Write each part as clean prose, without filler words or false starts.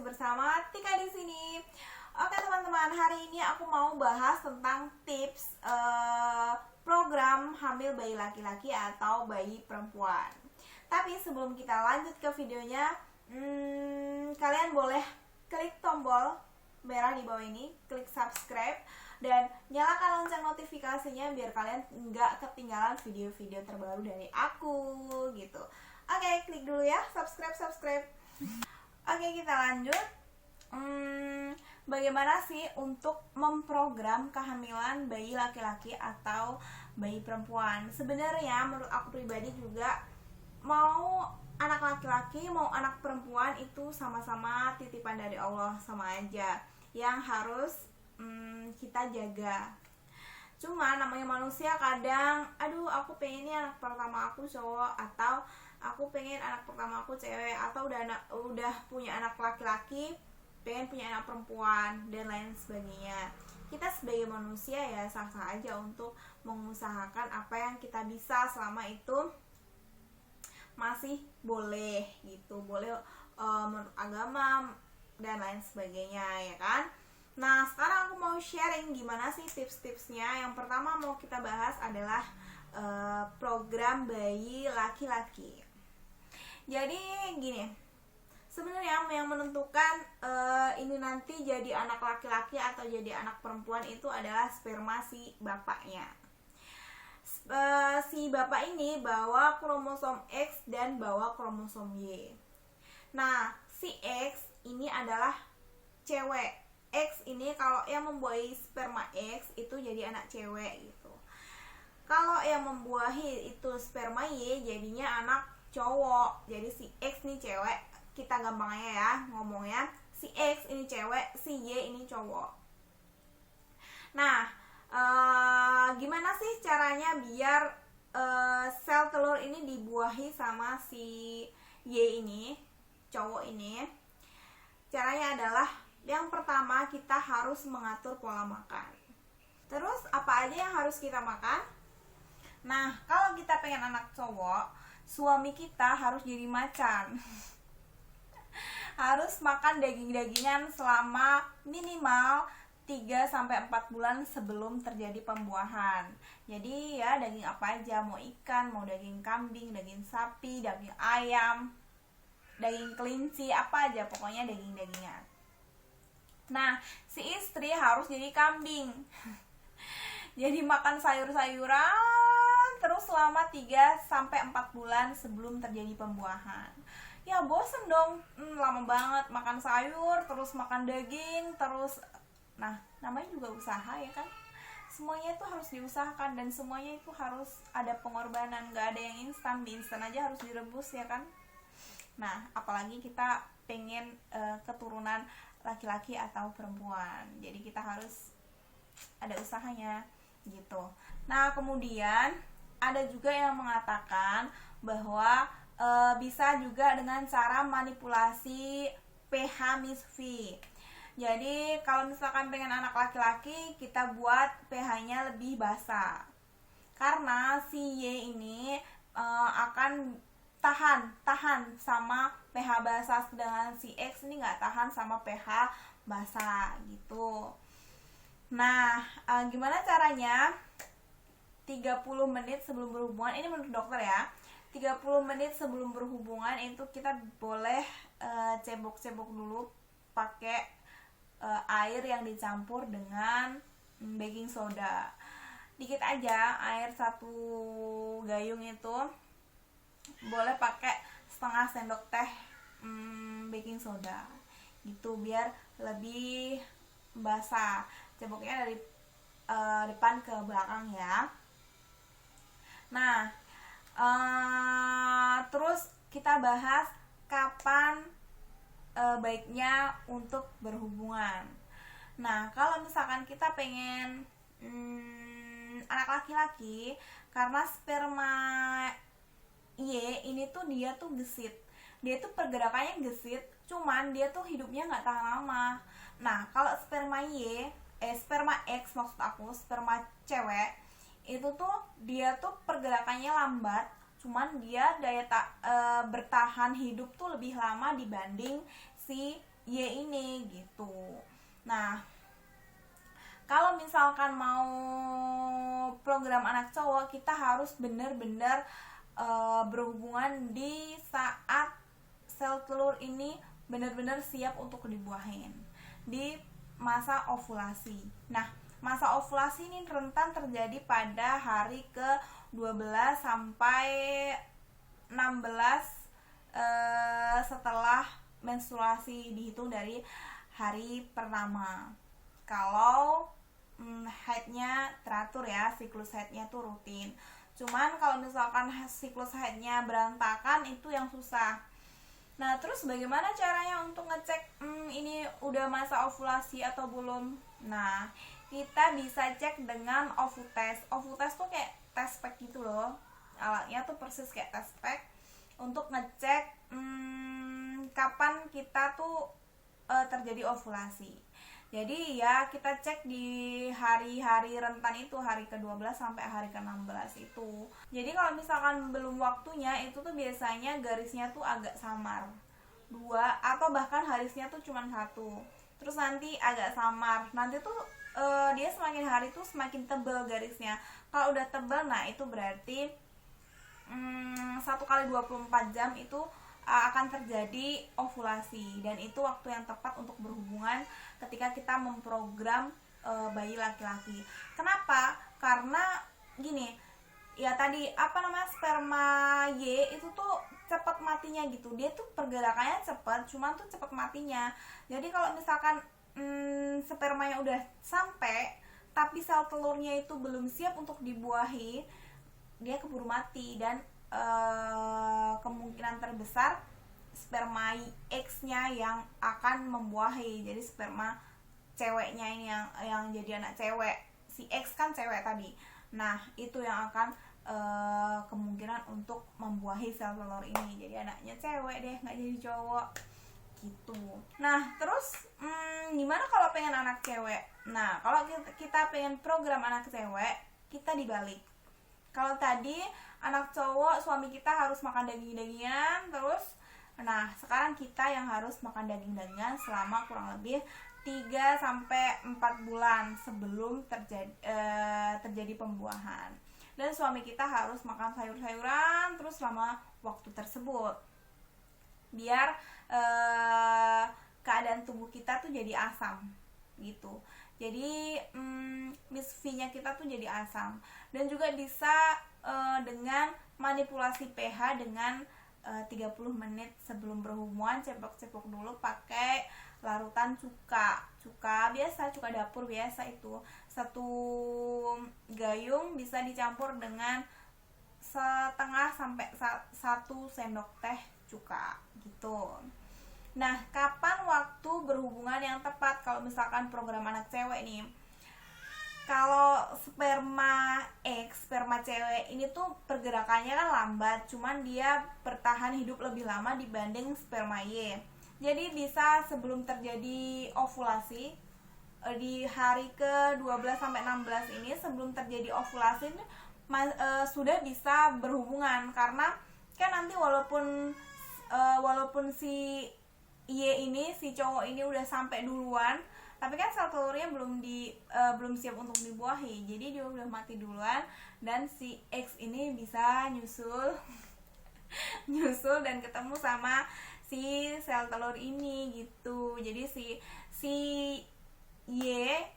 masih bersama Tika di sini. Oke teman-teman, hari ini aku mau bahas tentang tips program hamil bayi laki-laki atau bayi perempuan. Tapi sebelum kita lanjut ke videonya, kalian boleh klik tombol merah di bawah ini, klik subscribe dan nyalakan lonceng notifikasinya biar kalian nggak ketinggalan video-video terbaru dari aku gitu. Oke, klik dulu ya, subscribe. Oke, kita lanjut. Bagaimana sih untuk memprogram kehamilan bayi laki-laki atau bayi perempuan? Sebenarnya menurut aku pribadi juga, mau anak laki-laki mau anak perempuan itu sama-sama titipan dari Allah, sama aja. Yang harus kita jaga. Cuma namanya manusia kadang, aduh aku pengennya anak pertama aku cowok, atau aku pengen anak pertama aku cewek, atau udah punya anak laki-laki pengen punya anak perempuan dan lain sebagainya. Kita sebagai manusia ya sah-sah aja untuk mengusahakan apa yang kita bisa selama itu masih boleh gitu, boleh menurut agama dan lain sebagainya ya kan. Nah sekarang aku mau sharing gimana sih tips-tipsnya. Yang pertama mau kita bahas adalah program bayi laki-laki. Jadi gini, sebenarnya yang menentukan ini nanti jadi anak laki-laki atau jadi anak perempuan itu adalah sperma si bapaknya. Si bapak ini bawa kromosom X dan bawa kromosom Y. Nah, si X ini adalah cewek. X ini kalau yang membuahi sperma X itu jadi anak cewek gitu. Kalau yang membuahi itu sperma Y jadinya anak cowok. Jadi si X nih cewek, kita gampangnya ya ngomongnya, si X ini cewek, si Y ini cowok. Nah, gimana sih caranya biar sel telur ini dibuahi sama si Y ini, cowok ini? Caranya adalah yang pertama kita harus mengatur pola makan. Terus apa aja yang harus kita makan? Nah, kalau kita pengen anak cowok, suami kita harus jadi macan. Harus makan daging-dagingan selama minimal 3-4 bulan sebelum terjadi pembuahan. Jadi ya daging apa aja, mau ikan, mau daging kambing, daging sapi, daging ayam, daging kelinci, apa aja pokoknya daging-dagingan. Nah, si istri harus jadi kambing. Jadi makan sayur-sayuran terus selama 3-4 bulan sebelum terjadi pembuahan. Ya bosen dong, lama banget makan sayur, terus makan daging, terus nah namanya juga usaha ya kan. Semuanya itu harus diusahakan dan semuanya itu harus ada pengorbanan, gak ada yang instan, di instan aja harus direbus ya kan. Nah apalagi kita pengen keturunan laki-laki atau perempuan, jadi kita harus ada usahanya gitu. Nah kemudian ada juga yang mengatakan bahwa bisa juga dengan cara manipulasi pH MISFI. Jadi kalau misalkan pengen anak laki-laki, kita buat pH-nya lebih basa. Karena si Y ini akan tahan sama pH basa, sedangkan si X ini nggak tahan sama pH basa gitu. Nah, gimana caranya? 30 menit sebelum berhubungan, ini menurut dokter ya. 30 menit sebelum berhubungan itu kita boleh cebok-cebok dulu pakai air yang dicampur dengan baking soda. Dikit aja, air 1 gayung itu boleh pakai setengah sendok teh baking soda gitu biar lebih basah. Ceboknya dari depan ke belakang ya. Nah, terus kita bahas kapan baiknya untuk berhubungan. Nah, kalau misalkan kita pengen anak laki-laki, karena sperma Y ini tuh dia tuh gesit, dia tuh pergerakannya gesit, cuman dia tuh hidupnya nggak tahan lama. Nah, kalau sperma sperma X maksud aku, sperma cewek itu tuh dia tuh pergerakannya lambat, cuman dia daya bertahan hidup tuh lebih lama dibanding si Y ini gitu. Nah, kalau misalkan mau program anak cowok, kita harus benar-benar berhubungan di saat sel telur ini benar-benar siap untuk dibuahin, di masa ovulasi. Nah, masa ovulasi ini rentan terjadi pada hari ke-12 sampai 16 setelah menstruasi, dihitung dari hari pertama. Kalau haidnya teratur ya, siklus haidnya tuh rutin. Cuman kalau misalkan siklus haidnya berantakan, itu yang susah. Nah, terus bagaimana caranya untuk ngecek ini udah masa ovulasi atau belum? Nah, kita bisa cek dengan ovutest. Ovutest tuh kayak test pack gitu loh. Alatnya tuh persis kayak test pack untuk ngecek kapan kita tuh terjadi ovulasi. Jadi ya kita cek di hari-hari rentan itu, hari ke-12 sampai hari ke-16 itu. Jadi kalau misalkan belum waktunya, itu tuh biasanya garisnya tuh agak samar, 2 atau bahkan garisnya tuh cuma 1. Terus nanti agak samar, nanti tuh dia semakin hari tuh semakin tebal garisnya. Kalau udah tebal, nah itu berarti 1 kali 24 jam itu akan terjadi ovulasi, dan itu waktu yang tepat untuk berhubungan ketika kita memprogram bayi laki-laki. Kenapa? Karena gini, ya tadi sperma Y itu tuh cepat matinya gitu. Dia tuh pergerakannya cepat, cuman tuh cepat matinya. Jadi kalau misalkan spermanya udah sampai tapi sel telurnya itu belum siap untuk dibuahi, dia keburu mati, dan kemungkinan terbesar sperma X-nya yang akan membuahi. Jadi sperma ceweknya ini yang jadi anak cewek. Si X kan cewek tadi. Nah, itu yang akan kemungkinan untuk membuahi sel telur ini. Jadi anaknya cewek deh, nggak jadi cowok gitu. Nah, terus gimana kalau pengen anak cewek? Nah, kalau kita pengen program anak cewek, kita dibalik. Kalau tadi anak cowok, suami kita harus makan daging-dagingan terus. Nah, sekarang kita yang harus makan daging-dagingan selama kurang lebih 3 sampai 4 bulan sebelum terjadi pembuahan. Dan suami kita harus makan sayur-sayuran terus selama waktu tersebut. Biar keadaan tubuh kita tuh jadi asam gitu. Jadi misfinya kita tuh jadi asam. Dan juga bisa dengan manipulasi pH dengan 30 menit sebelum berhubungan, cepok-cepok dulu pakai larutan cuka biasa, cuka dapur biasa. Itu 1 gayung bisa dicampur dengan setengah sampai 1 sendok teh cuka gitu. Nah, kapan waktu berhubungan yang tepat kalau misalkan program anak cewek nih? Kalau sperma X, sperma cewek ini tuh pergerakannya kan lambat, cuman dia bertahan hidup lebih lama dibanding sperma Y. Jadi bisa sebelum terjadi ovulasi, di hari ke-12 sampai 16 ini, sebelum terjadi ovulasi ini, sudah bisa berhubungan. Karena kan nanti walaupun si Y ini, si cowok ini udah sampai duluan, tapi kan sel telurnya belum siap untuk dibuahi, jadi dia udah mati duluan, dan si X ini bisa nyusul dan ketemu sama si sel telur ini gitu. Jadi si Y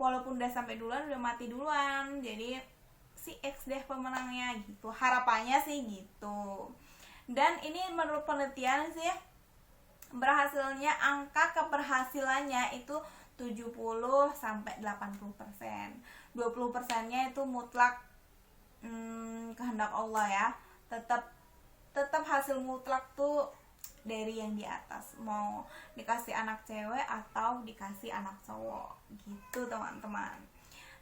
walaupun udah sampai duluan, udah mati duluan, jadi si X deh pemenangnya gitu, harapannya sih gitu. Dan ini menurut penelitian sih, berhasilnya angka keberhasilannya itu 70 sampai 80%. 20%-nya itu mutlak kehendak Allah ya. Tetap hasil mutlak tuh dari yang di atas, mau dikasih anak cewek atau dikasih anak cowok gitu teman-teman.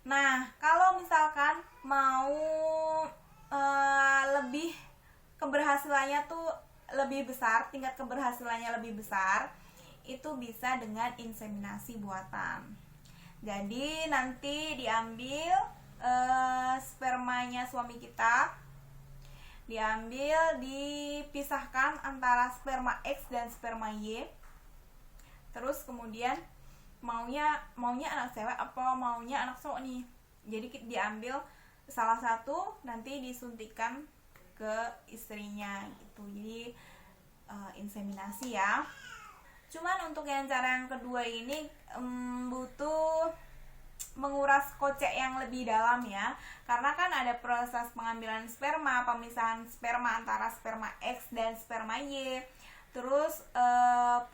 Nah, kalau misalkan mau lebih keberhasilannya tuh lebih besar, tingkat keberhasilannya lebih besar, itu bisa dengan inseminasi buatan. Jadi nanti diambil spermanya suami kita, diambil, dipisahkan antara sperma X dan sperma Y. Terus kemudian maunya anak cewek apa maunya anak cowok nih. Jadi diambil salah satu, nanti disuntikan ke istrinya gitu. Jadi inseminasi ya. Cuman untuk yang cara yang kedua ini butuh menguras kocek yang lebih dalam ya, karena kan ada proses pengambilan sperma, pemisahan sperma antara sperma X dan sperma Y, terus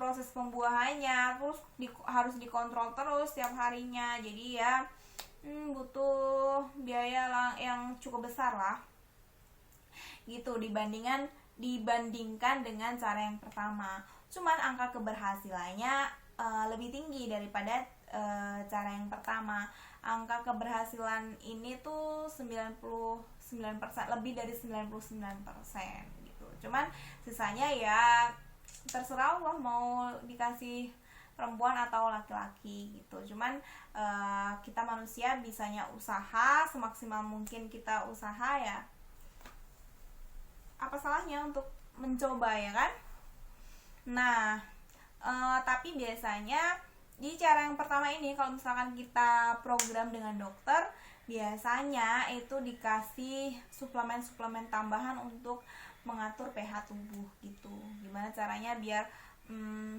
proses pembuahannya, terus harus dikontrol terus setiap harinya. Jadi ya butuh biaya yang cukup besar lah gitu, dibandingkan dengan cara yang pertama. Cuman angka keberhasilannya lebih tinggi daripada cara yang pertama. Angka keberhasilan ini tuh 99%, lebih dari 99% gitu. Cuman sisanya ya terserah Allah mau dikasih perempuan atau laki-laki gitu. Cuman kita manusia bisanya usaha, semaksimal mungkin kita usaha ya. Apa salahnya untuk mencoba ya kan? Nah, tapi biasanya di cara yang pertama ini, kalau misalkan kita program dengan dokter, biasanya itu dikasih suplemen-suplemen tambahan untuk mengatur pH tubuh gitu. Gimana caranya biar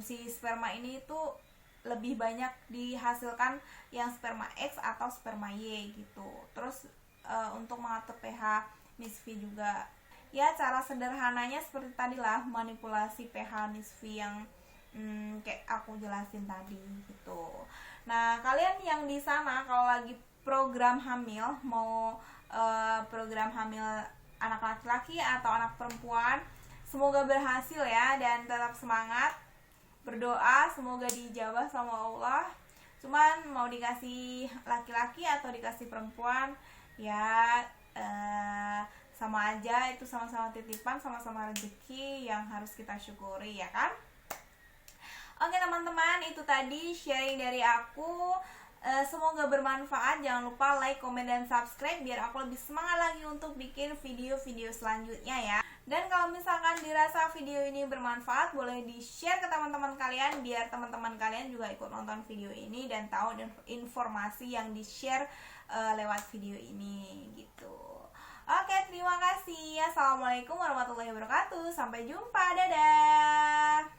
si sperma ini itu lebih banyak dihasilkan yang sperma X atau sperma Y gitu. Terus untuk mengatur pH nisfi juga. Ya cara sederhananya seperti tadi lah, manipulasi pH nisfi yang kayak aku jelasin tadi gitu. Nah kalian yang di sana kalau lagi program hamil, mau program hamil anak laki-laki atau anak perempuan, semoga berhasil ya, dan tetap semangat, berdoa semoga dijabah sama Allah. Cuman mau dikasih laki-laki atau dikasih perempuan ya sama aja, itu sama-sama titipan, sama-sama rezeki yang harus kita syukuri ya kan. Oke teman-teman, itu tadi sharing dari aku. Semoga bermanfaat. Jangan lupa like, komen, dan subscribe biar aku lebih semangat lagi untuk bikin video-video selanjutnya ya. Dan kalau misalkan dirasa video ini bermanfaat, boleh di-share ke teman-teman kalian biar teman-teman kalian juga ikut nonton video ini dan tahu informasi yang di-share lewat video ini gitu. Oke, terima kasih. Assalamualaikum warahmatullahi wabarakatuh. Sampai jumpa. Dadah.